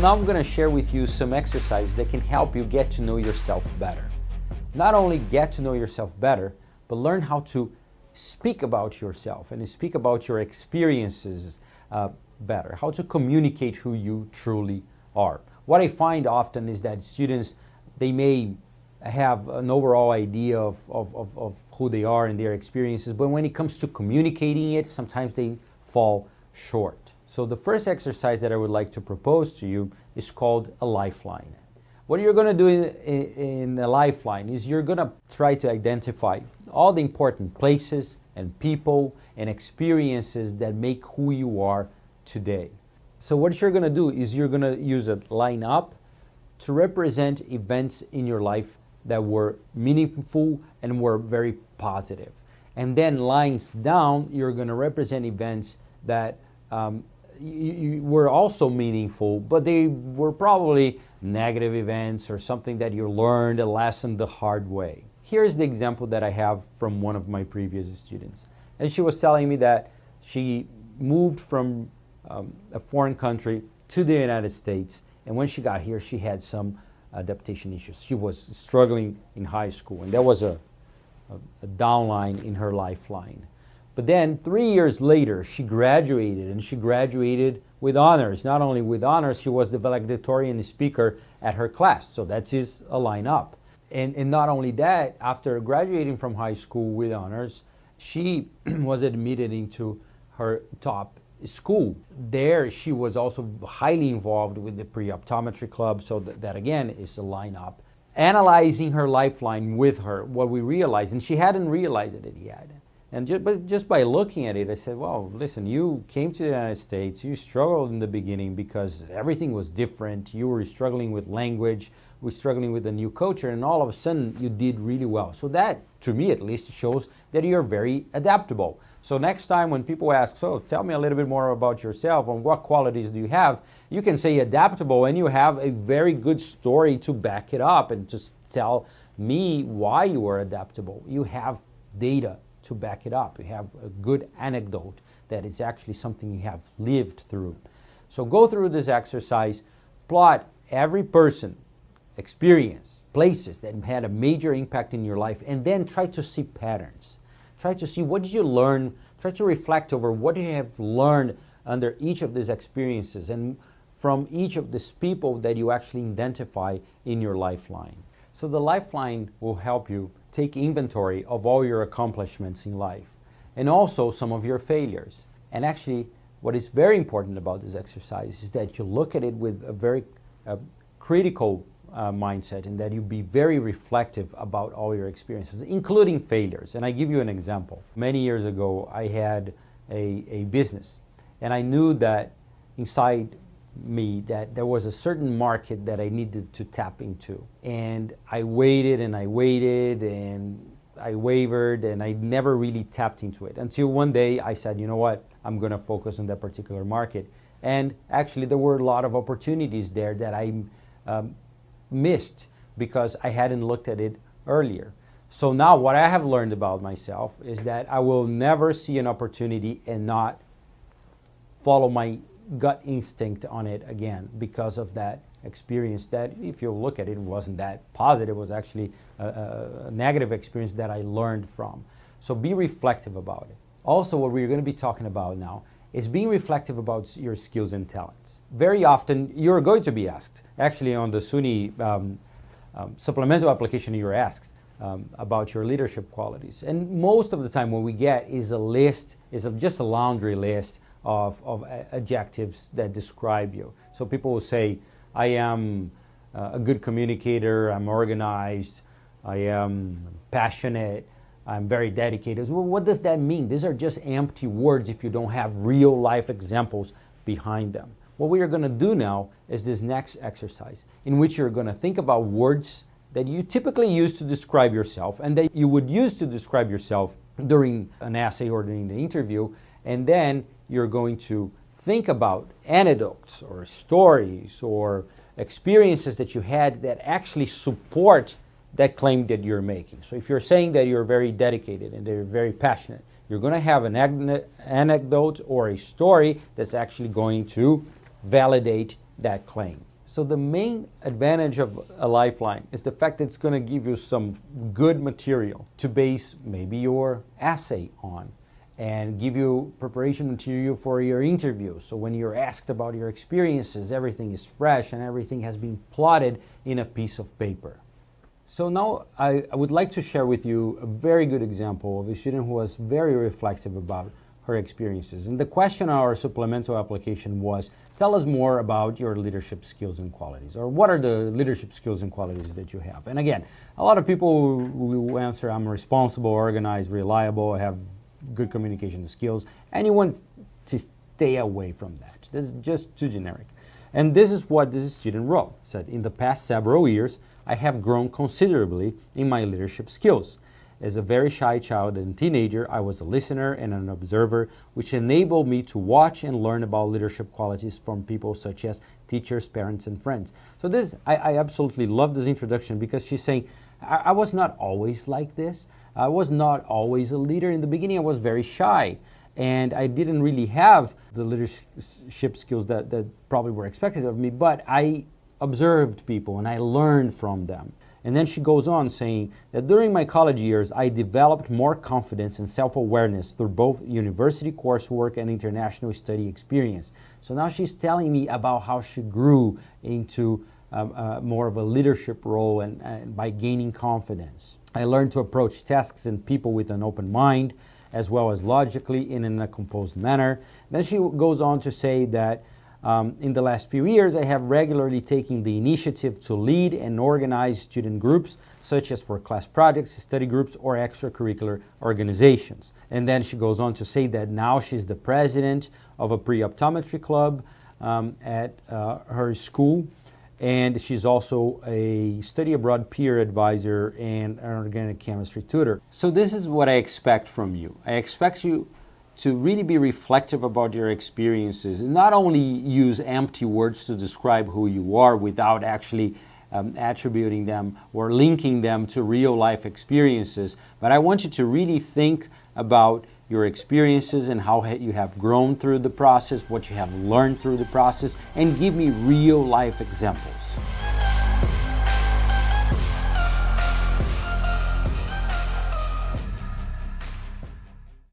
now I'm going to share with you some exercises that can help you get to know yourself better. Not only get to know yourself better, but learn how to speak about yourself and speak about your experiences better, how to communicate who you truly are. What I find often is that students, they may have an overall idea of who they are and their experiences, but when it comes to communicating it, sometimes they fall short. So the first exercise that I would like to propose to you is called a lifeline. What you're going to do in a lifeline is you're going to try to identify all the important places and people and experiences that make who you are today. So what you're going to do is you're going to use a line up to represent events in your life that were meaningful and were very positive. And then lines down, you're going to represent events that were also meaningful, but they were probably negative events or something that you learned a lesson the hard way. Here's the example that I have from one of my previous students. And she was telling me that she moved from a foreign country to the United States, and when she got here, she had some adaptation issues. She was struggling in high school, and that was a downline in her lifeline. But then 3 years later, she graduated, and she graduated with honors. Not only with honors, she was the valedictorian speaker at her class. So that's his line up. And not only that, after graduating from high school with honors, she was admitted into her top school. There, she was also highly involved with the pre-optometry club. So that again is a line up. Analyzing her lifeline with her, what we realized, and she hadn't realized it yet. And just by looking at it, I said, well, listen, you came to the United States, you struggled in the beginning because everything was different. You were struggling with language, were struggling with a new culture, and all of a sudden you did really well. So that, to me at least, shows that you're very adaptable. So next time when people ask, so tell me a little bit more about yourself and what qualities do you have, you can say adaptable, and you have a very good story to back it up and to tell me why you are adaptable. You have data to back it up. You have a good anecdote that is actually something you have lived through. So go through this exercise, plot every person, experience, places that had a major impact in your life, and then try to see patterns. Try to see what did you learn, try to reflect over what you have learned under each of these experiences and from each of these people that you actually identify in your lifeline. So the lifeline will help you take inventory of all your accomplishments in life and also some of your failures. And actually, what is very important about this exercise is that you look at it with a very critical mindset, and that you be very reflective about all your experiences, including failures. And I give you an example. Many years ago, I had a business, and I knew that inside me that there was a certain market that I needed to tap into. And I waited and I waited and I wavered and I never really tapped into it until one day I said, you know what, I'm going to focus on that particular market. And actually there were a lot of opportunities there that I missed because I hadn't looked at it earlier. So now what I have learned about myself is that I will never see an opportunity and not follow my gut instinct on it again because of that experience that, if you look at it, wasn't that positive. It was actually a negative experience that I learned from. So be reflective about it. Also, what we're going to be talking about now is being reflective about your skills and talents. Very often you're going to be asked, actually on the SUNY supplemental application you're asked about your leadership qualities. And most of the time what we get is a list, just a laundry list of adjectives that describe you. So people will say, I am a good communicator, I'm organized, I am passionate, I'm very dedicated. Well, what does that mean? These are just empty words if you don't have real life examples behind them. What we are going to do now is this next exercise in which you're going to think about words that you typically use to describe yourself and that you would use to describe yourself during an essay or during the interview, and then you're going to think about anecdotes or stories or experiences that you had that actually support that claim that you're making. So if you're saying that you're very dedicated and that you're very passionate, you're going to have an anecdote or a story that's actually going to validate that claim. So the main advantage of a Lifeline is the fact that it's going to give you some good material to base maybe your essay on, and give you preparation material for your interview. So when you're asked about your experiences, everything is fresh and everything has been plotted in a piece of paper. So now I would like to share with you a very good example of a student who was very reflective about her experiences. And the question on our supplemental application was, tell us more about your leadership skills and qualities, or what are the leadership skills and qualities that you have? And again, a lot of people will answer, I'm responsible, organized, reliable, I have good communication skills, and you want to stay away from that. This is just too generic. And this is what this student wrote. Said, in the past several years, I have grown considerably in my leadership skills. As a very shy child and teenager, I was a listener and an observer, which enabled me to watch and learn about leadership qualities from people such as teachers, parents, and friends. So this, I absolutely love this introduction, because she's saying, I was not always like this. I was not always a leader. In the beginning, I was very shy, and I didn't really have the leadership skills that probably were expected of me, but I observed people and I learned from them. And then she goes on saying that during my college years, I developed more confidence and self-awareness through both university coursework and international study experience. So now she's telling me about how she grew into more of a leadership role and by gaining confidence. I learned to approach tasks and people with an open mind, as well as logically and in a composed manner. Then she goes on to say that in the last few years, I have regularly taken the initiative to lead and organize student groups, such as for class projects, study groups, or extracurricular organizations. And then she goes on to say that now she's the president of a pre-optometry club at her school, and she's also a study abroad peer advisor and an organic chemistry tutor. So this is what I expect from you. I expect you to really be reflective about your experiences and not only use empty words to describe who you are without actually attributing them or linking them to real life experiences, but I want you to really think about your experiences and how you have grown through the process, what you have learned through the process, and give me real life examples.